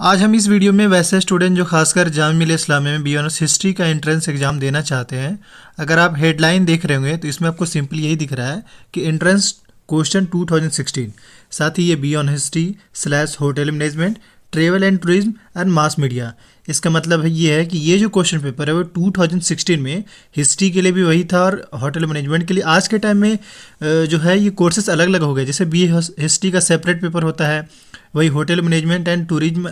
आज हम इस वीडियो में वैसे स्टूडेंट जो खासकर जामिया मिलिया इस्लामिया में बी.ऑनर्स हिस्ट्री का एंट्रेंस एग्जाम देना चाहते हैं, अगर आप हेडलाइन देख रहे होंगे तो इसमें आपको सिंपली यही दिख रहा है कि एंट्रेंस क्वेश्चन 2016। साथ ही ये B honours history slash hotel management travel and tourism and mass media. इसका मतलब है ये है कि ये जो क्वेश्चन पेपर है वो 2016 में हिस्ट्री के लिए भी वही था और होटल मैनेजमेंट के लिए। आज के टाइम में जो है ये कोर्सेज अलग अलग हो गए। जैसे बी हिस्ट्री का सेपरेट पेपर होता है, वही होटल मैनेजमेंट एंड टूरिज्म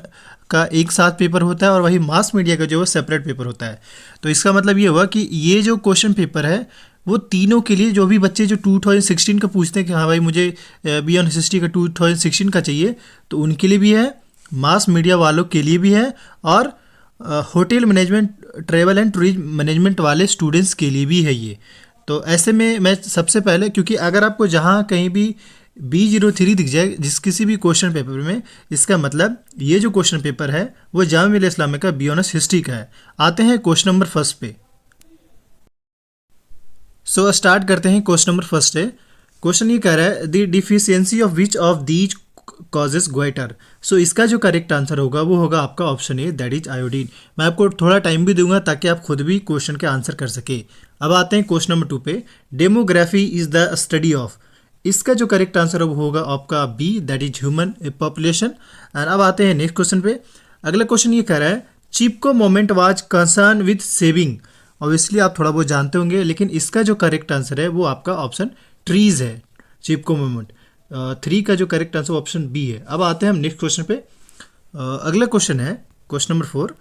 का एक साथ पेपर होता है और वही मास मीडिया का जो है सेपरेट पेपर होता है। तो इसका मतलब ये हुआ कि ये जो क्वेश्चन पेपर है वो तीनों के लिए, जो भी बच्चे जो 2016 का पूछते हैं कि हाँ भाई मुझे बी.ऑनर्स हिस्ट्री का 2016 का चाहिए, तो उनके लिए भी है, मास मीडिया वालों के लिए भी है और hotel management travel and tourism management वाले स्टूडेंट्स के लिए भी है ये। तो ऐसे में मैं सबसे पहले, क्योंकि अगर आपको जहाँ कहीं भी B03 दिख जाए जिस किसी भी क्वेश्चन पेपर में, इसका मतलब ये जो क्वेश्चन पेपर है वो जामिया मिलिया इस्लामिया का बी.ऑनर्स हिस्ट्री का है। आते हैं क्वेश्चन नंबर फर्स्ट पे। सो स्टार्ट करते हैं। क्वेश्चन नंबर फर्स्ट है, क्वेश्चन ये कह रहा है the deficiency of which of these causes goitre. So इसका जो करेक्ट आंसर होगा वो होगा आपका option A, that is iodine. मैं आपको थोड़ा टाइम भी दूंगा ताकि आप खुद भी क्वेश्चन के आंसर कर सके। अब आते हैं क्वेश्चन नंबर 2 पे। Demography is the study of. इसका जो करेक्ट आंसर होगा आपका B, that is human population. And अब आते हैं नेक्स्ट क्वेश्चन पे। अगला क्वेश्चन ये कह रहा है Chipko movement was concern with saving. Obviously आप थोड़ा बहुत जानते होंगे, लेकिन इसका जो करेक्ट आंसर है वो आपका ऑप्शन ट्रीज है। चिपको मोमेंट 3 का जो करेक्ट आंसर ऑप्शन बी है। अब आते हैं हम नेक्स्ट क्वेश्चन पे। अगला क्वेश्चन है क्वेश्चन नंबर 4,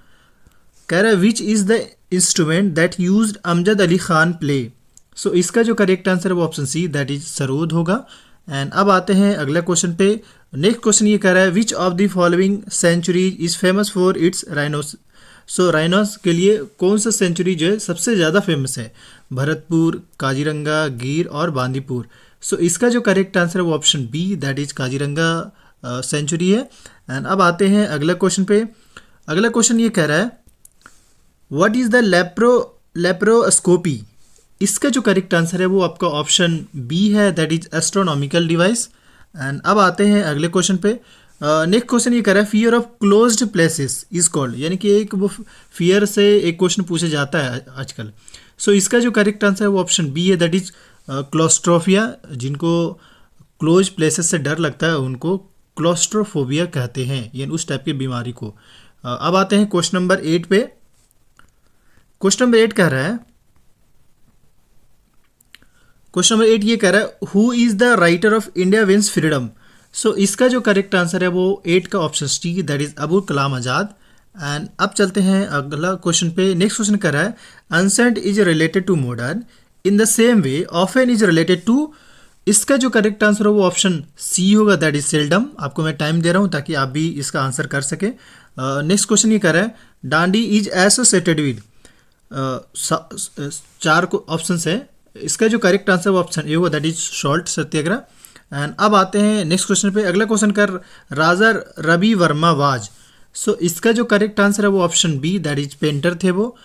कह रहा है which is the instrument that used Amjad Ali Khan play. So इसका जो करेक्ट आंसर है वो option C, that is sarod होगा। एंड अब आते हैं अगला क्वेश्चन पे। नेक्स्ट क्वेश्चन ये कह रहा है which of the following sanctuary is famous for its rhinos. So rhinos के लिए कौन सा सेंचुरी जो है सबसे ज़्यादा फेमस है? भरतपुर, काजीरंगा, गिर और बांदीपुर। सो इसका जो करेक्ट आंसर है वो option B, that is Kaziranga sanctuary है। एंड अब आते हैं अगला क्वेश्चन पे। अगला क्वेश्चन ये कह रहा है व्हाट इज़ द लेप्रोस्कोपी। इसका जो करेक्ट आंसर है वो आपका ऑप्शन बी है, that is astronomical device. And अब आते हैं अगले क्वेश्चन पे। नेक्स्ट क्वेश्चन ये कह रहा है fear of closed places is called, यानी कि एक वो फियर से एक क्वेश्चन पूछा जाता है आजकल। सो इसका जो करेक्ट आंसर है वो ऑप्शन बी है, दैट इज क्लोस्ट्रोफिया। जिनको क्लोज प्लेसेस से डर लगता है उनको क्लोस्ट्रोफोबिया कहते हैं, यानी उस टाइप की बीमारी को। अब आते हैं क्वेश्चन नंबर 8 पे। क्वेश्चन नंबर 8 कह रहा है, क्वेश्चन नंबर 8 ये कह रहा है who is the writer of India wins freedom. So इसका जो करेक्ट आंसर है वो 8 का option C, that is Abul Kalam Azad. And अब चलते हैं अगला क्वेश्चन पे। नेक्स्ट क्वेश्चन कर रहा है ancient is related to modern in the same way often is related to. इसका जो करेक्ट आंसर हो वो ऑप्शन सी होगा, दैट इज सेल्डम। आपको मैं टाइम दे रहा हूँ ताकि आप भी इसका आंसर कर सके। नेक्स्ट क्वेश्चन ये कर रहा है Dandi is associated with. 4 option है, इसका जो करेक्ट आंसर वो ऑप्शन ए होगा, that is salt Satyagraha. And अब आते हैं नेक्स्ट क्वेश्चन पे। अगला क्वेश्चन कर राजा रवि वर्मा वाज। सो इसका जो करेक्ट आंसर है वो option B, that is painter थे वो।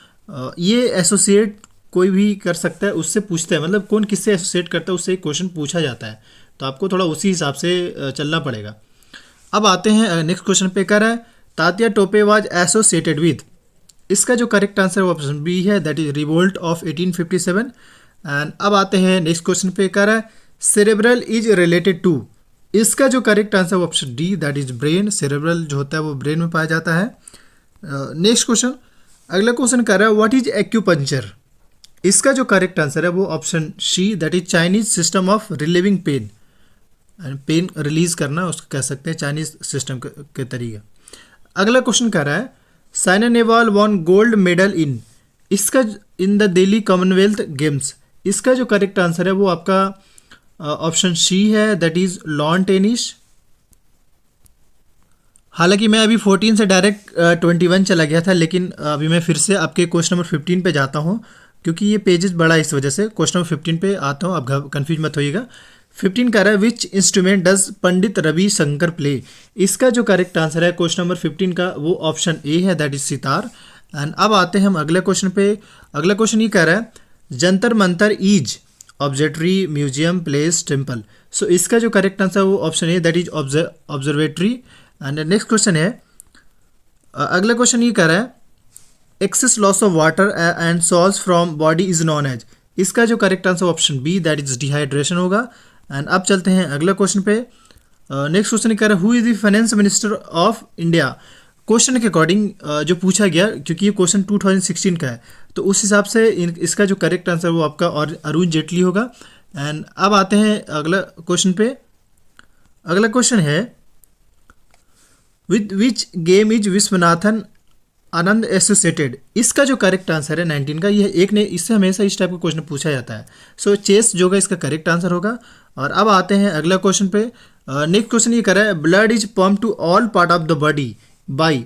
ये एसोसिएट कोई भी कर सकता है, उससे पूछता है, मतलब कौन किससे एसोसिएट करता है उससे क्वेश्चन पूछा जाता है, तो आपको थोड़ा उसी हिसाब से चलना पड़ेगा। अब आते हैं नेक्स्ट क्वेश्चन पे। कर है Tatya Tope was associated with. इसका जो करेक्ट आंसर है वो ऑप्शन बी है, that is revolt of 1857। And अब आते हैं नेक्स्ट क्वेश्चन पे। कह रहा है सेरेब्रल इज रिलेटेड टू। इसका जो करेक्ट आंसर है option D, that is brain. Cerebral जो होता है वो ब्रेन में पाया जाता है। नेक्स्ट क्वेश्चन, अगला क्वेश्चन कह रहा है व्हाट इज एक्यूपंक्चर। इसका जो करेक्ट आंसर है वो option C, that is Chinese system of relieving pain. Pain release करना उसको कह सकते हैं चाइनीज सिस्टम के तरीके। अगला क्वेश्चन कह रहा है Saina Nehwal won gold medal in. इसका in the Delhi Commonwealth Games. इसका जो करेक्ट आंसर है वो आपका ऑप्शन सी है, दैट इज लॉन टेनिस। हालांकि मैं अभी 14 से डायरेक्ट 21 चला गया था, लेकिन अभी मैं फिर से आपके क्वेश्चन नंबर 15 पे जाता हूँ क्योंकि ये पेजेस बड़ा है, इस वजह से क्वेश्चन नंबर 15 पे आता हूँ। आप कंफ्यूज मत होइएगा। 15 कह रहा है which instrument does Pandit Ravi Shankar play. इसका जो करेक्ट आंसर है क्वेश्चन नंबर 15 का वो ऑप्शन ए है, दैट इज सितार। एंड अब आते हैं हम अगले क्वेश्चन पे। अगला क्वेश्चन ये कह रहा है Jantar Mantar is observatory, museum, place, temple. So इसका जो करेक्ट आंसर है वो option A, that is observatory. And next question है अगला क्वेश्चन ये कह रहा है excess loss of water and salts from body is known as. इसका जो correct answer option B that is dehydration होगा। एंड अब चलते हैं अगला क्वेश्चन पे। नेक्स्ट क्वेश्चन ये कह रहा है who is the finance minister of India. Question के अकॉर्डिंग जो पूछा गया, क्योंकि ये क्वेश्चन 2016 का है, तो उस हिसाब से इसका जो करेक्ट आंसर वो आपका और अरुण जेटली होगा। एंड अब आते हैं अगला क्वेश्चन पे। अगला क्वेश्चन है with which game is Viswanathan Anand associated. इसका जो करेक्ट आंसर है 19 का, ये एक ने इससे हमेशा इस टाइप का क्वेश्चन पूछा जाता है। सो चेस जो होगा इसका करेक्ट आंसर होगा। और अब आते हैं अगला क्वेश्चन पे। नेक्स्ट क्वेश्चन ये कर रहा है blood is pump to all part of the body by.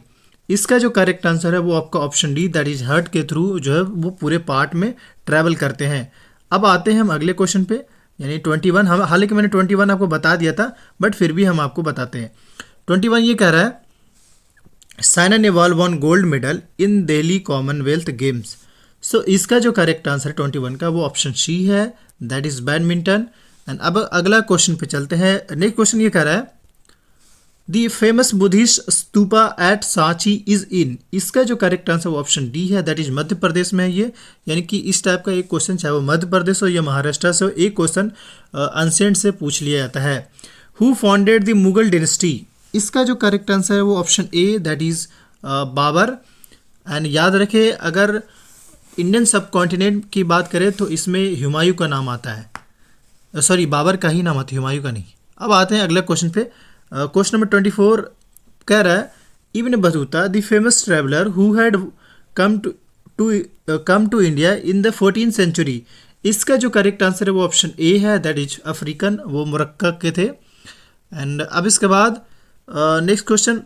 इसका जो करेक्ट आंसर है वो आपका option D that is heart के थ्रू जो है वो पूरे पार्ट में ट्रैवल करते हैं। अब आते हैं हम अगले क्वेश्चन पे, यानी 21। हम हालांकि मैंने 21 आपको बता दिया था, बट फिर भी हम आपको बताते हैं। 21 ये कह रहा है Saina Nehwal won gold medal in Delhi Commonwealth Games. So इसका जो करेक्ट आंसर है 21 का वो ऑप्शन सी है दैट इज बैडमिंटन। एंड अब अगला क्वेश्चन पे चलते हैं। नेक्स्ट क्वेश्चन ये कह रहा है the famous Buddhist stupa at Sanchi is in. इसका जो करेक्ट आंसर वो ऑप्शन डी है दैट इज मध्य प्रदेश में है ये। यानी कि इस टाइप का एक क्वेश्चन चाहे वो मध्य प्रदेश हो या महाराष्ट्र से हो, एक क्वेश्चन अनसेंट से पूछ लिया जाता है। Who founded the Mughal dynasty. इसका जो करेक्ट आंसर है वो option A that is Babur. And याद रखें अगर इंडियन सब कॉन्टिनेंट की बात करें तो इसमें हुमायूं का नाम आता है, सॉरी बाबर का ही नाम आता है, हुमायूं का नहीं। अब आते हैं अगले क्वेश्चन पे। क्वेश्चन नंबर 24 कह रहा है Ibn Battuta the famous traveller who had come to India in the 14th century. इसका जो करेक्ट आंसर है वो ऑप्शन ए है दैट इज अफ्रीकन, वो मोरक्को के थे। एंड अब इसके बाद नेक्स्ट क्वेश्चन,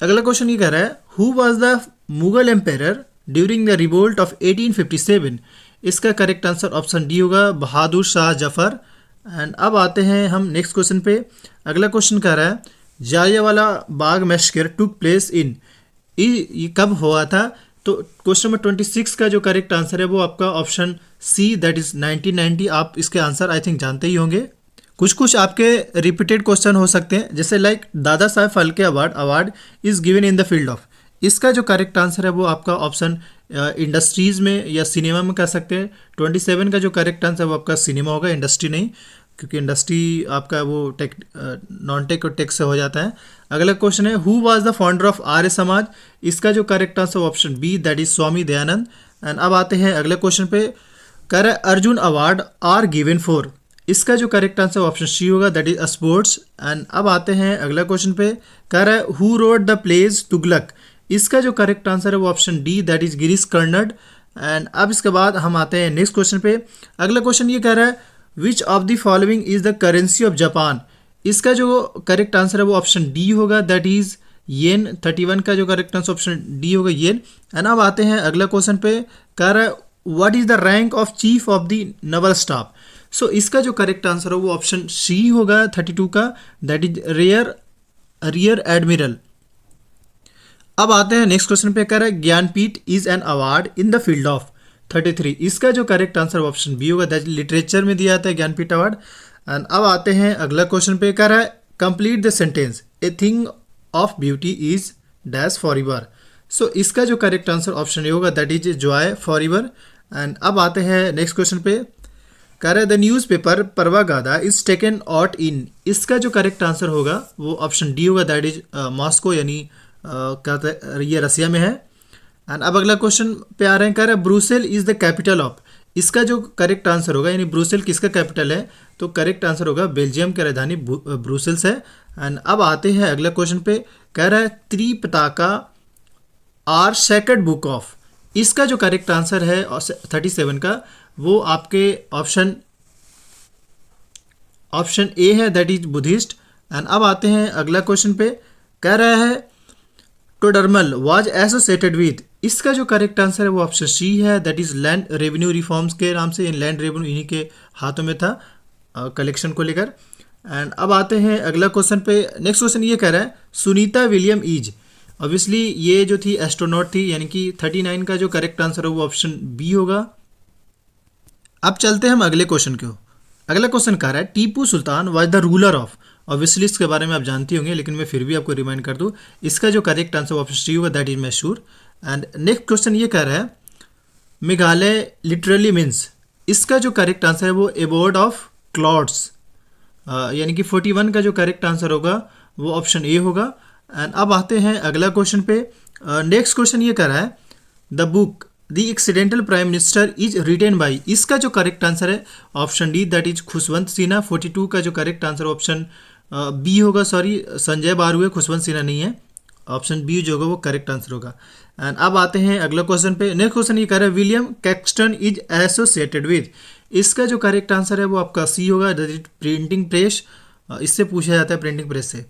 अगला क्वेश्चन ये कह रहा है who was the Mughal emperor during the revolt of 1857। इसका करेक्ट आंसर ऑप्शन डी होगा बहादुर शाह जफर। एंड अब आते हैं हम नेक्स्ट क्वेश्चन पे। अगला क्वेश्चन कह रहा है Jallianwala Bagh massacre took place in. ये कब हुआ था? तो क्वेश्चन नंबर 26 का जो करेक्ट आंसर है वो आपका ऑप्शन सी दैट इज 1990। आप इसके आंसर आई थिंक जानते ही होंगे। कुछ कुछ आपके रिपीटेड क्वेश्चन हो सकते हैं, जैसे like Dadasaheb Phalke award is given in the field of. इसका जो करेक्ट आंसर है वो आपका ऑप्शन इंडस्ट्रीज़ में या सिनेमा में कह सकते हैं। 27 का जो करेक्ट आंसर है वो आपका सिनेमा होगा, इंडस्ट्री नहीं, क्योंकि इंडस्ट्री आपका वो टेक नॉन टेक और टेक से हो जाता है। अगला क्वेश्चन है who was the founder of Arya Samaj. इसका जो correct answer option B that is Swami Dayanand. And अब आते हैं अगले क्वेश्चन पे। कह रहा है Arjun award are given for. इसका जो करेक्ट आंसर ऑप्शन सी होगा दैट इज स्पोर्ट्स। एंड अब आते हैं अगला क्वेश्चन पे। कह रहा है who wrote the play Tughlaq. इसका जो करेक्ट आंसर है वो option D that is Girish Karnad. And अब इसके बाद हम आते हैं नेक्स्ट क्वेश्चन पे। अगला क्वेश्चन ये कह रहा है which of the following is the currency of Japan. इसका जो करेक्ट आंसर है वो ऑप्शन डी होगा दैट इज येन। 31 का जो करेक्ट आंसर ऑप्शन डी होगा येन। एंड अब आते हैं अगला क्वेश्चन पे। कह रहा है what is the rank of chief of the naval staff. So इसका जो करेक्ट आंसर है वो ऑप्शन सी होगा 32 का दैट इज रियर एडमिरल। अब आते हैं नेक्स्ट क्वेश्चन पे। कह रहा है Jnanpith is an award in the field of 33। इसका जो करेक्ट आंसर ऑप्शन बी होगा दैट लिटरेचर में दिया जाता है ज्ञानपीठ अवार्ड। एंड अब आते हैं अगला क्वेश्चन पे। कह रहा है complete the sentence a thing of beauty is dash forever. So इसका जो करेक्ट आंसर ऑप्शन ए होगा that is joy forever. And अब आते हैं नेक्स्ट क्वेश्चन पे। कह रहा है the newspaper Pravda is taken out in. इसका जो करेक्ट आंसर होगा वो ऑप्शन डी होगा दैट इज मॉस्को, यानी ये रसिया में है। एंड अब अगला क्वेश्चन पे आ रहे हैं। कह रहा है Brussels is the capital of. इसका जो करेक्ट आंसर होगा, यानी ब्रुसेल किसका कैपिटल है, तो करेक्ट आंसर होगा बेल्जियम की राजधानी ब्रुसेल्स है। एंड अब आते हैं अगले क्वेश्चन पे। कह रहा है Tripitaka are sacred book of. इसका जो करेक्ट आंसर है 37 का वो आपके ऑप्शन ए है दैट इज बुद्धिस्ट। एंड अब आते हैं अगला क्वेश्चन पे। कह रहा है टोडरमल वाज एसोसिएटेड विद। इसका जो करेक्ट आंसर है वो ऑप्शन सी है that is land revenue reforms के नाम से। लैंड रेवेन्यू इन्हीं के हाथों में था कलेक्शन को लेकर। एंड अब आते हैं अगला क्वेश्चन पे। नेक्स्ट क्वेश्चन ये कह रहा है सुनीता विलियम इज। ऑब्वियसली ये जो थी एस्ट्रोनॉट थी, यानी कि 39 का जो करेक्ट आंसर है वो ऑप्शन बी होगा। अब चलते हैं हम अगले क्वेश्चन को। अगला क्वेश्चन कह रहा है Tipu Sultan was the ruler of. Obviously इसके बारे में आप जानती होंगे, लेकिन मैं फिर भी आपको रिमाइंड कर दूँ, इसका जो करेक्ट आंसर ऑप्शन सी होगा, that is Mysore. And next question ये कह रहा है मेघालय लिटरली मीन्स, इसका जो करेक्ट आंसर है वो एबोर्ड ऑफ क्लाउड्स, यानी कि 41 का जो करेक्ट आंसर होगा वो ऑप्शन ए होगा। एंड अब आते हैं अगला क्वेश्चन पे। नेक्स्ट क्वेश्चन ये कर रहा है the book the accidental prime minister is written by, इसका जो करेक्ट आंसर है option D, that is Khushwant Sinha. 42 का जो करेक्ट आंसर ऑप्शन बी होगा, सॉरी संजय बारू है, खुशवंत सिन्हा नहीं है। ऑप्शन बी जो होगा वो करेक्ट आंसर होगा। एंड अब आते हैं अगला क्वेश्चन पे। नेक्स्ट क्वेश्चन ये कह रहा है William Caxton is associated with, इसका जो करेक्ट आंसर है वो आपका सी होगा, दैट इज प्रिंटिंग प्रेस। इससे पूछा जाता है प्रिंटिंग प्रेस से।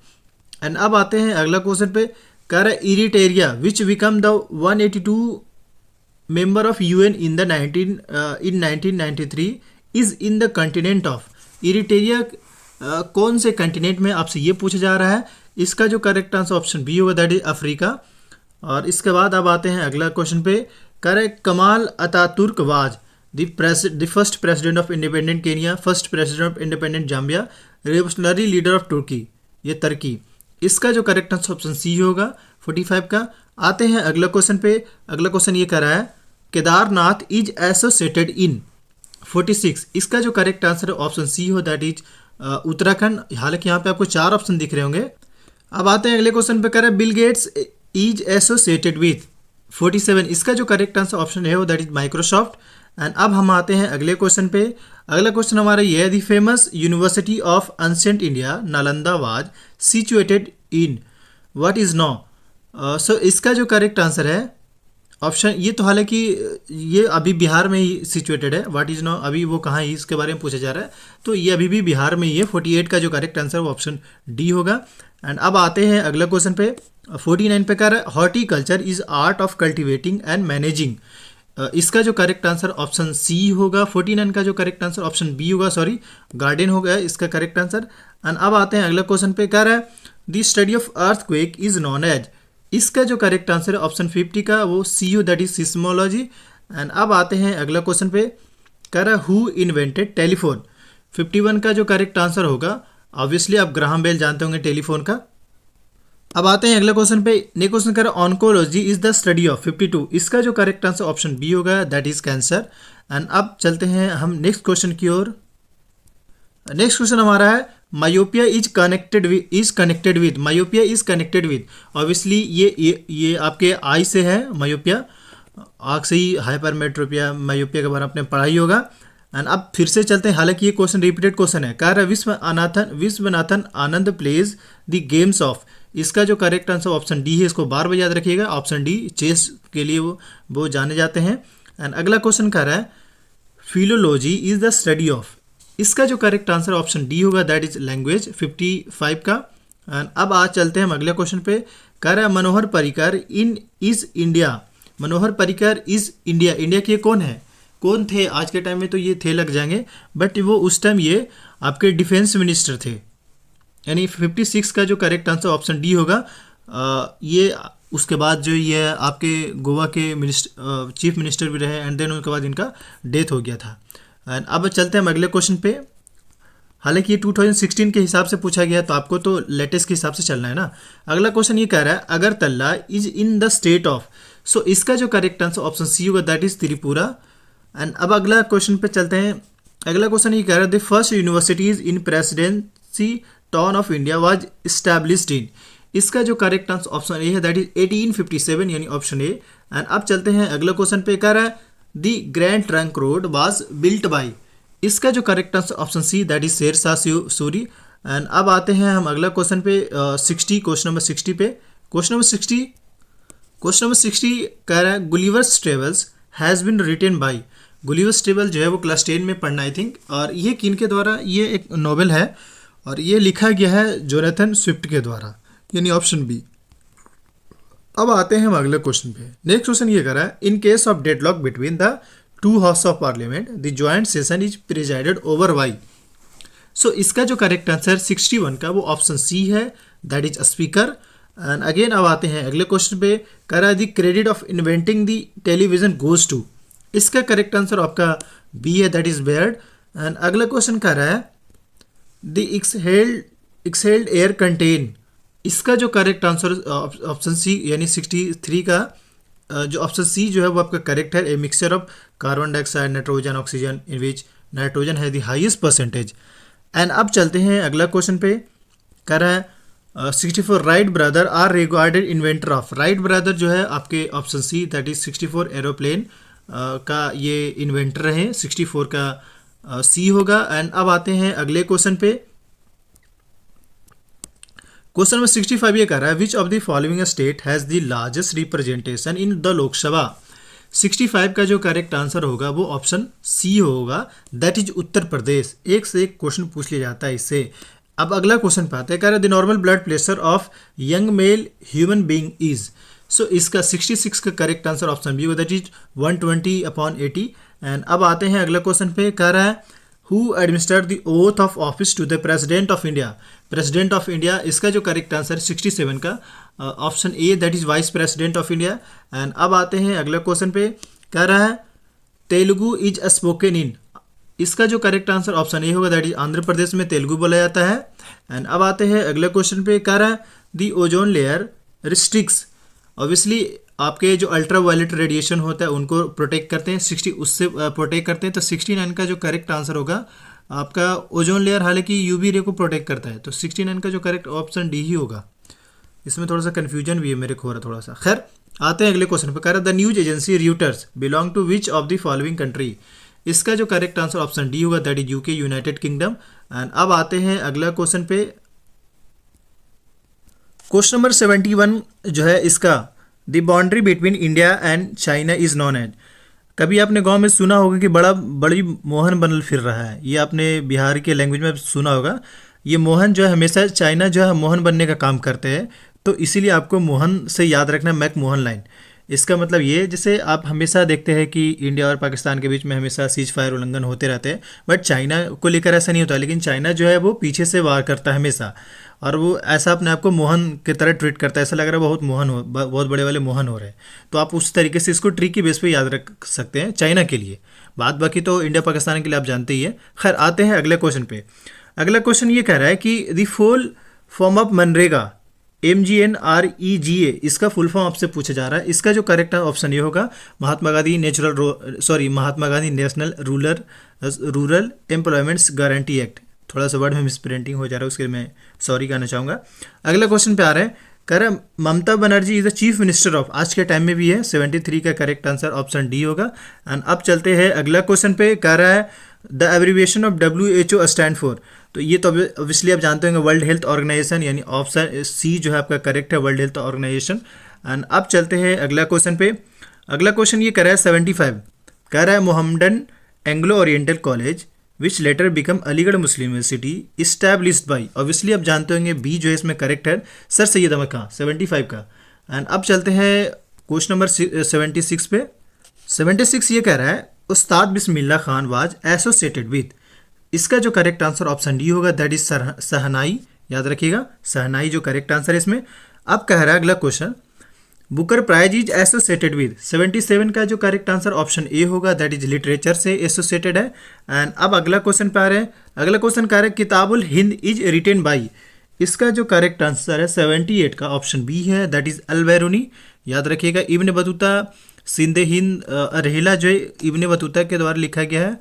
एंड अब आते हैं अगला क्वेश्चन पे, कह रहा है Eritrea which become the 182 member of UN in the 1993 is in the continent of, Eritrea कौन से कंटिनेंट में, आपसे ये पूछा जा रहा है। इसका जो करेक्ट आंसर ऑप्शन बी होगा, दैट इज अफ्रीका। और इसके बाद अब आते हैं अगला क्वेश्चन पे, कह रहे Kemal Ataturk was the first president of independent Kenya, first president of independent Zambia, revolutionary leader of Turkey, ये तुर्की। इसका जो करेक्ट आंसर ऑप्शन सी होगा 45 का। आते हैं अगला क्वेश्चन पे। अगला क्वेश्चन ये कह रहा है केदारनाथ इज एसोसिएटेड इन 46, इसका जो करेक्ट आंसर है ऑप्शन सी हो, दैट इज उत्तराखंड। हालांकि यहाँ पे आपको 4 ऑप्शन दिख रहे होंगे। अब आते हैं अगले क्वेश्चन पे, कह रहे Bill Gates is associated with 47, इसका जो करेक्ट आंसर ऑप्शन है वो दैट इज माइक्रोसॉफ्ट। एंड अब हम आते हैं अगले क्वेश्चन पे। अगला क्वेश्चन हमारा ये है the famous university of ancient India Nalanda was situated in what is now, so इसका जो करेक्ट आंसर है ऑप्शन, ये तो हालांकि ये अभी बिहार में ही सिचुएटेड है, व्हाट इज नो अभी वो कहाँ है इसके बारे में पूछा जा रहा है, तो ये अभी भी बिहार में ही है। 48 का जो करेक्ट आंसर वो ऑप्शन डी होगा। एंड अब आते हैं अगला क्वेश्चन पे। 49 पे कह रहा है horticulture is art of cultivating and managing, इसका जो करेक्ट आंसर ऑप्शन सी होगा। 49 का जो करेक्ट आंसर ऑप्शन बी होगा, सॉरी गार्डन होगा इसका करेक्ट आंसर। एंड अब आते हैं अगला क्वेश्चन पे, कह रहा है the study of earthquake is known as, इसका जो करेक्ट आंसर है ऑप्शन 50 का वो सी हो, दैट इज सिस्मोलॉजी। एंड अब आते हैं अगला क्वेश्चन पे, कह रहा है हु इन्वेंटेड टेलीफोन, 51 का जो करेक्ट आंसर होगा ऑब्वियसली आप ग्राहम बेल जानते होंगे टेलीफोन का। अब आते हैं अगले क्वेश्चन पे। नेक्स्ट क्वेश्चन कह रहा है oncology is the study of 52, इसका जो करेक्ट आंसर ऑप्शन बी होगा, दैट इज कैंसर। एंड अब चलते हैं हम नेक्स्ट क्वेश्चन की ओर। नेक्स्ट क्वेश्चन हमारा है myopia is connected with, myopia is connected with, obviously ये आपके आई से है, मायोपिया आँख से ही हाइपरमेट्रोपिया मायोपिया के बारे में आपने पढ़ाई होगा। एंड अब फिर से चलते हैं, हालांकि ये क्वेश्चन रिपीटेड क्वेश्चन है। कह रहा है Viswanathan Anand plays the games of, इसका जो करेक्ट आंसर ऑप्शन डी है, इसको बार बार याद रखिएगा, ऑप्शन डी चेस के लिए वो जाने जाते हैं। एंड अगला क्वेश्चन कह रहा है philology is the study of, इसका जो करेक्ट आंसर ऑप्शन डी होगा, दैट इज लैंग्वेज 55 का। एंड अब आज चलते हैं हम अगले क्वेश्चन पे। कह रहा है Manohar Parrikar is India, Manohar Parrikar is India, India के कौन थे आज के टाइम में, तो ये थे लग जाएंगे, बट वो उस टाइम ये आपके डिफेंस मिनिस्टर थे। यानी 56 का जो करेक्ट आंसर ऑप्शन डी होगा। ये उसके बाद जो ये आपके गोवा के चीफ मिनिस्टर भी रहे, एंड देन उनके बाद इनका डेथ हो गया था। एंड अब चलते हैं हम अगले क्वेश्चन पे। हालांकि ये 2016 के हिसाब से पूछा गया, तो आपको तो लेटेस्ट के हिसाब से चलना है ना। अगला क्वेश्चन ये कह रहा है Agartala is in the state of, so इसका जो करेक्ट आंसर ऑप्शन सी होगा, दैट इज त्रिपुरा। एंड अब अगला क्वेश्चन पे चलते हैं। अगला क्वेश्चन ये कह रहा है the first universities in presidency town of India was established in, इसका जो करेक्ट आंसर ऑप्शन ए है, दैट इज 1857 यानी ऑप्शन ए। एंड अब चलते हैं अगला क्वेश्चन पे। कह रहा है the grand trunk road was built by, इसका जो correct answer option C, that is Sher Shah Suri. And अब आते हैं हम अगला क्वेश्चन पे 60, क्वेश्चन नंबर 60 पे। क्वेश्चन नंबर 60 कह रहा है Gulliver's Travels has been written by, Gulliver's travel जो है वो क्लास 10 में पढ़ना आई थिंक, और ये किन के द्वारा, ये एक नॉवेल है और ये लिखा गया है जोनाथन स्विफ्ट के द्वारा, यानी ऑप्शन बी। अब आते हैं हम अगले क्वेश्चन पे। नेक्स्ट क्वेश्चन ये कर रहा है in case of deadlock between the two house of parliament the joint session is presided over by, so इसका जो करेक्ट आंसर 61 का वो ऑप्शन सी है, that is speaker. And again अब आते हैं अगले क्वेश्चन पे। कह रहा है the credit of inventing the television goes to, इसका करेक्ट आंसर आपका बी है, दैट इज बेयर्ड। एंड अगला क्वेश्चन कह रहा है the exhaled exhaled air contain, इसका जो करेक्ट आंसर ऑप्शन सी यानी 63 का जो ऑप्शन सी जो है वो आपका करेक्ट है। A mixture of carbon dioxide, nitrogen, oxygen in which nitrogen है द हाईएस्ट परसेंटेज। एंड अब चलते हैं अगला क्वेश्चन पे। कह रहा है 64 Wright brother are regarded inventor of, Wright brother जो है आपके option C that is 64 aeroplane का ये इन्वेंटर रहे, 64 का सी होगा। एंड अब आते हैं अगले क्वेश्चन पे। क्वेश्चन नंबर 65 ये कह रहा है which of the following state has the largest representation in the Lok Sabha. 65 का जो करेक्ट आंसर होगा वो ऑप्शन सी होगा, दैट इज उत्तर प्रदेश। एक से एक क्वेश्चन पूछ लिया जाता है इससे। अब अगला क्वेश्चन पे आते हैं। कह रहा है the normal blood pressure of young male human being is, so इसका 66 का करेक्ट आंसर ऑप्शन बी होगा, दैट इज 120/80। एंड अब आते हैं अगला क्वेश्चन पे। कह रहा है who administered the oath of office to the president of India, president of India, इसका जो करेक्ट आंसर है 67 का option A that is vice president of India. And अब आते हैं अगला क्वेश्चन पे। कह रहा है तेलुगु इज स्पोकन इन, इसका जो करेक्ट आंसर ऑप्शन ए होगा, दैट इज आंध्र प्रदेश में तेलुगु बोला जाता है। एंड अब आते हैं अगले क्वेश्चन पे। कह रहा है दी ओजोन लेयर रिस्ट्रिक्ट्स, ऑब्वियसली आपके जो अल्ट्रा वायलेट रेडिएशन होता है उनको प्रोटेक्ट करते हैं, 60 उससे प्रोटेक्ट करते हैं। तो 69 का जो करेक्ट आंसर होगा आपका ओजोन लेयर हालांकि यूवी रे को प्रोटेक्ट करता है, तो 69 का जो करेक्ट ऑप्शन डी ही होगा। इसमें थोड़ा सा कन्फ्यूजन भी है मेरे को हो रहा थोड़ा सा। खैर आते हैं अगले क्वेश्चन पे। कह रहा है the news agency Reuters belong to which of the following country, इसका जो करेक्ट आंसर ऑप्शन डी होगा, that is UK United Kingdom. And अब आते हैं अगला क्वेश्चन पे। क्वेश्चन नंबर 71 जो है इसका the boundary between India and China is known as, कभी आपने गांव में सुना होगा कि बड़ी मोहन बनल फिर रहा है, ये आपने बिहार के लैंग्वेज में सुना होगा। ये मोहन जो है हमेशा चाइना जो है मोहन बनने का काम करते हैं, तो इसीलिए आपको मोहन से याद रखना मैक मोहन लाइन। इसका मतलब ये जैसे आप हमेशा देखते हैं कि इंडिया और पाकिस्तान के बीच में हमेशा सीज फायर उल्लंघन होते रहते हैं, बट चाइना को लेकर ऐसा नहीं होता। लेकिन चाइना जो है वो पीछे से वार करता है हमेशा, और वो ऐसा अपने आप को मोहन की तरह ट्रीट करता है, ऐसा लग रहा है बहुत मोहन हो, बहुत बड़े वाले मोहन हो रहे हैं। तो आप उस तरीके से इसको ट्रिक की बेस पे याद रख सकते हैं चाइना के लिए। बात बाकी तो इंडिया पाकिस्तान के लिए आप जानते ही है। खैर आते हैं अगले क्वेश्चन पे। अगला क्वेश्चन ये कह रहा है कि the full form of MNREGA MGNREGA, इसका फुल फॉर्म आपसे पूछा जा रहा है। इसका जो करेक्ट ऑप्शन ये होगा Mahatma Gandhi Mahatma Gandhi national rural employments guarantee act. थोड़ा सा वर्ड में मिसप्रिंटिंग हो जा रहा है, उसके लिए मैं सॉरी कहना चाहूँगा। अगला क्वेश्चन पे आ रहा है। कह रहा है Mamata Banerjee is the chief minister of, आज के टाइम में भी है, 73 का करेक्ट आंसर ऑप्शन डी होगा। एंड अब चलते हैं अगला क्वेश्चन पे। कह रहा है the abbreviation of WHO stand for, तो ये तो ऑब्वियसली आप जानते होंगे वर्ल्ड हेल्थ ऑर्गेनाइजेशन, यानी ऑप्शन सी जो है आपका करेक्ट है, वर्ल्ड हेल्थ ऑर्गेनाइजेशन। एंड अब चलते हैं अगला क्वेश्चन पे। अगला क्वेश्चन ये कह रहा है 75, कह रहा है Mohammedan Anglo oriental college which letter become Aligarh Muslim university established by, obviously आप जानते होंगे बी जो है इसमें करेक्ट है सर सैयद अहमद खान, 75 का। एंड अब चलते हैं क्वेश्चन नंबर 76 पे। 76 ये कह रहा है उस्ताद Bismillah Khan was associated with, इसका जो करेक्ट आंसर ऑप्शन डी होगा, दैट इज सहनाई, याद रखिएगा सहनाई जो करेक्ट आंसर है इसमें। अब कह रहा है अगला question Booker Prize is associated with, 77 का जो करेक्ट आंसर ऑप्शन ए होगा, दैट इज लिटरेचर से एसोसिएटेड है। एंड अब अगला क्वेश्चन पे आ रहे हैं। अगला क्वेश्चन कह रहा है किताबुल हिंद इज रिटेन बाई, इसका जो करेक्ट आंसर है 78 का ऑप्शन बी है, दैट इज अल बैरूनी, याद रखिएगा। इब्न बतूता सिंधे हिंद रहेला जो इब्न बतूता के द्वारा लिखा गया है।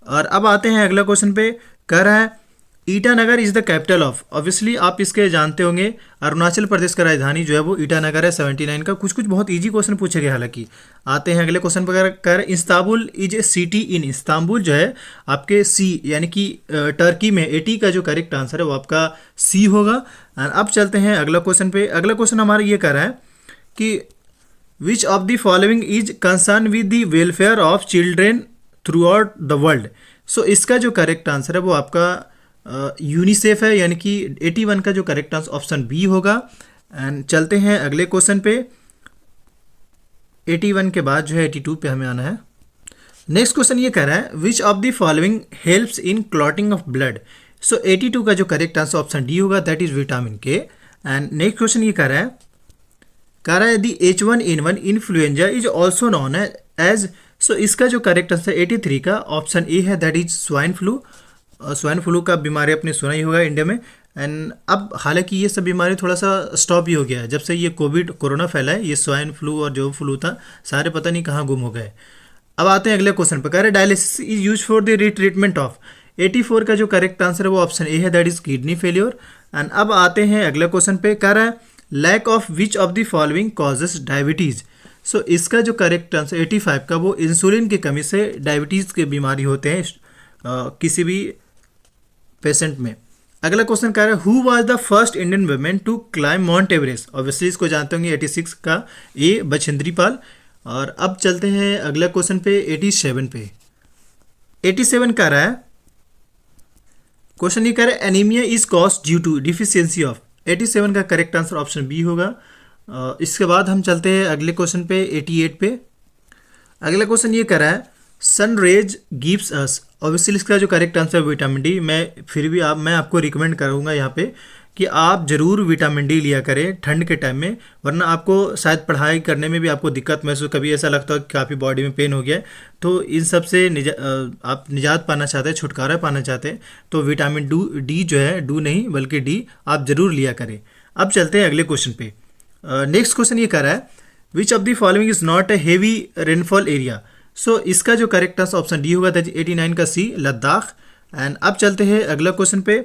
और अब आते हैं अगला क्वेश्चन पे। कह रहा है Itanagar is the capital of, obviously आप इसके जानते होंगे अरुणाचल प्रदेश का राजधानी जो है वो ईटानगर है, 79 का। कुछ बहुत इजी क्वेश्चन पूछे गए हालांकि। आते हैं अगले क्वेश्चन पर। कह रहा है Istanbul is a city in, Istanbul जो है आपके सी यानी कि टर्की में 80 का जो करेक्ट आंसर है वो आपका सी होगा। एंड अब चलते हैं अगला क्वेश्चन पे। अगला क्वेश्चन हमारा ये कह रहा है कि which of the following is concern with the welfare of children throughout the world, so इसका जो करेक्ट आंसर है वो आपका यूनिसेफ है, यानी कि 81 का जो करेक्ट आंसर ऑप्शन बी होगा। एंड चलते हैं अगले क्वेश्चन पे। 81 के बाद जो है 82 पे हमें आना है। नेक्स्ट क्वेश्चन ये कह रहा है which of the following helps in clotting of blood, so 82 का जो करेक्ट आंसर ऑप्शन डी होगा, that is vitamin K. And next question ये कह रहा है the H1N1 influenza is also known as, so इसका जो करेक्ट आंसर 83 का ऑप्शन ए है, that is swine flu. Swine flu का बीमारी आपने सुना ही होगा इंडिया में। एंड अब हालांकि ये सब बीमारी थोड़ा सा स्टॉप ही हो गया है जब से ये कोरोना फैला है। ये स्वाइन फ्लू और जो फ्लू था सारे पता नहीं कहाँ गुम हो गए। अब आते हैं अगले क्वेश्चन पर। कह रहे dialysis is use for the retreatment of. 84 का जो करेक्ट आंसर है वो ऑप्शन ए है, that is kidney failure. And अब आते हैं अगले क्वेश्चन पे। कह रहा है lack of which of the following causes diabetes. So इसका जो करेक्ट आंसर 85 का वो इंसुलिन की कमी से डायबिटीज़ के बीमारी होते हैं किसी भी पेशेंट में। अगला क्वेश्चन कह रहा है who was the first Indian women to climb Mount Everest. Obviously इसको जानते होंगे 86 का ए बछेंद्री पाल। और अब चलते हैं अगला क्वेश्चन पे 87 पे। 87 कह रहा है क्वेश्चन ये कह रहा है anaemia is cause due to deficiency of. 87 का करेक्ट आंसर ऑप्शन बी होगा। इसके बाद हम चलते हैं अगले क्वेश्चन पे 88 पे। अगला क्वेश्चन ये कह रहा है sun rays gives us. Obviously इसका जो करेक्ट आंसर है विटामिन डी। मैं आपको रिकमेंड करूँगा यहाँ पे कि आप ज़रूर विटामिन डी लिया करें ठंड के टाइम में, वरना आपको शायद पढ़ाई करने में भी आपको दिक्कत महसूस, कभी ऐसा लगता है कि काफ़ी बॉडी में पेन हो गया है। तो इन सब से आप निजात पाना चाहते हैं, छुटकारा पाना चाहते हैं, तो विटामिन डी जो है, डू नहीं बल्कि डी आप ज़रूर लिया करें। अब चलते हैं अगले क्वेश्चन पे। नेक्स्ट क्वेश्चन ये कह रहा है which of the following is not a heavy rainfall area. So इसका जो करेक्ट आंसर ऑप्शन डी होगा, दैट 89 का सी लद्दाख। एंड अब चलते हैं अगला क्वेश्चन पे।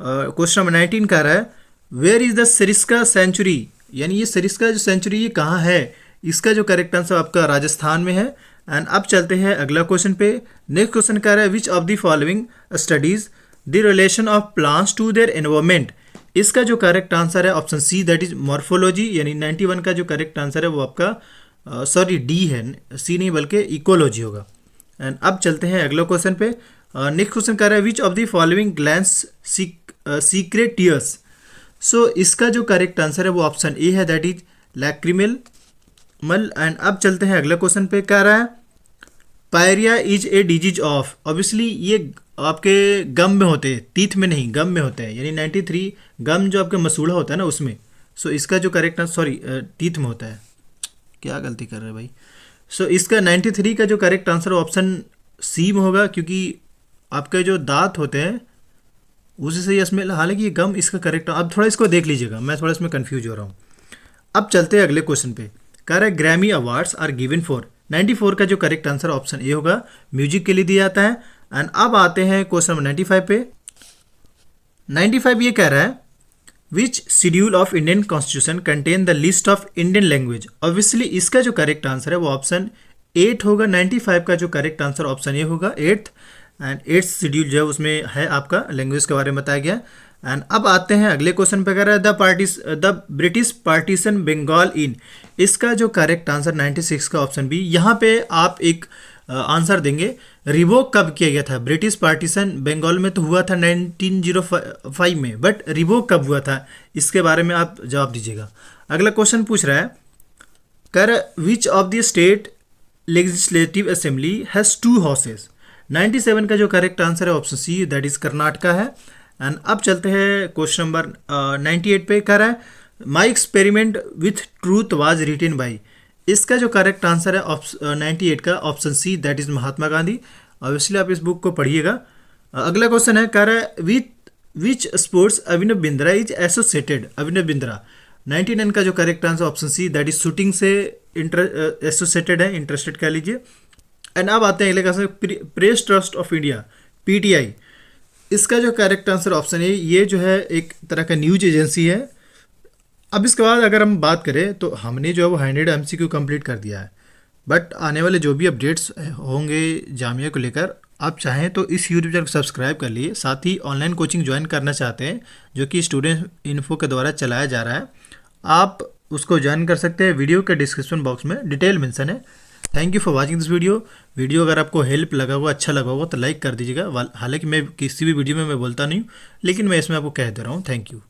क्वेश्चन नंबर 19 कह रहा है where is the Sariska sanctuary. यानी ये सरिस्का जो सेंचुरी ये कहाँ है। इसका जो करेक्ट आंसर आपका राजस्थान में है। एंड अब चलते हैं अगला क्वेश्चन पे। नेक्स्ट क्वेश्चन कह रहा है which of the following studies the relation of plants to their environment. इसका जो करेक्ट आंसर है option C, that is morphology. यानी 91 का जो करेक्ट आंसर है वो आपका डी है, सी नहीं बल्कि इकोलॉजी होगा। एंड अब चलते हैं अगले क्वेश्चन पे। नेक्स्ट क्वेश्चन कह रहा है which of the following glands secrete tears. So इसका जो करेक्ट आंसर है वो ऑप्शन ए है, दैट इज लैक्रिमल मल। एंड अब चलते हैं अगले क्वेश्चन पे। कह रहा है pyorrhoea is a disease of. Obviously ये आपके गम में होते हैं, टीथ में नहीं, गम में होते हैं। यानी 93 गम जो आपके मसूड़ा होता है ना उसमें। सो इसका जो करेक्ट आंसर टीथ में होता है, क्या गलती कर रहे हैं भाई। सो इसका 93 का जो करेक्ट आंसर ऑप्शन सी में होगा, क्योंकि आपके जो दांत होते हैं उसी से ये स्मेल। हालांकि ये गम इसका करेक्ट। अब थोड़ा इसको देख लीजिएगा, मैं थोड़ा इसमें कंफ्यूज हो रहा हूँ। अब चलते हैं अगले क्वेश्चन पे। कह रहा है Grammy awards are given for. 94 का जो करेक्ट आंसर ऑप्शन ए होगा, म्यूजिक के लिए दिया जाता है। एंड अब आते हैं क्वेश्चन नंबर 95 पे। 95 ये कह रहा है which schedule of Indian constitution contain the list of Indian language. Obviously इसका जो करेक्ट आंसर है वो ऑप्शन 8 होगा। 95 का जो करेक्ट आंसर ऑप्शन ए होगा 8th। एंड 8th शेड्यूल जो है उसमें है आपका लैंग्वेज के बारे में बताया गया। एंड अब आते हैं अगले क्वेश्चन पे। कह रहा है द ब्रिटिश पार्टीशन बंगाल इन। इसका जो करेक्ट आंसर 96 का ऑप्शन बी। यहाँ पे आप एक आंसर देंगे रिवोक कब किया गया था। ब्रिटिश पार्टीशन बंगाल में तो हुआ था 1905 में, बट रिवोक कब हुआ था इसके बारे में आप जवाब दीजिएगा। अगला क्वेश्चन पूछ रहा है कर which of the state legislative assembly has 2 houses. 97 का जो करेक्ट आंसर है option C, that is Karnataka है। एंड अब चलते हैं क्वेश्चन नंबर 98 पे। कह रहा है my experiment with truth was written by. इसका जो करेक्ट आंसर है 98 का option C, that is Mahatma Gandhi. Obviously आप इस बुक को पढ़िएगा। अगला क्वेश्चन है कह रहा है which sports Abhinav Bindra is associated. Abhinav Bindra 99 का जो correct answer option C, that is shooting से एसोसिएटेड है, इंटरेस्टेड कह लीजिए। एंड अब आते हैं अगले question press trust of India PTI. इसका जो करेक्ट आंसर ऑप्शन है, ये जो है एक तरह का न्यूज एजेंसी है। अब इसके बाद अगर हम बात करें तो हमने जो है वो 100 MCQ कंप्लीट कर दिया है, बट आने वाले जो भी अपडेट्स होंगे जामिया को लेकर, आप चाहें तो इस यूट्यूब चैनल को सब्सक्राइब कर लिए। साथ ही ऑनलाइन कोचिंग ज्वाइन करना चाहते हैं जो कि स्टूडेंट इन्फो के द्वारा चलाया जा रहा है, आप उसको ज्वाइन कर सकते हैं। वीडियो के डिस्क्रिप्शन बॉक्स में डिटेल मेंशन है। Thank you for watching this video अगर आपको हेल्प लगा हुआ, अच्छा लगा होगा तो लाइक कर दीजिएगा। हालांकि मैं किसी भी वीडियो में मैं बोलता नहीं हूँ, लेकिन मैं इसमें आपको कह दे रहा हूँ। Thank you.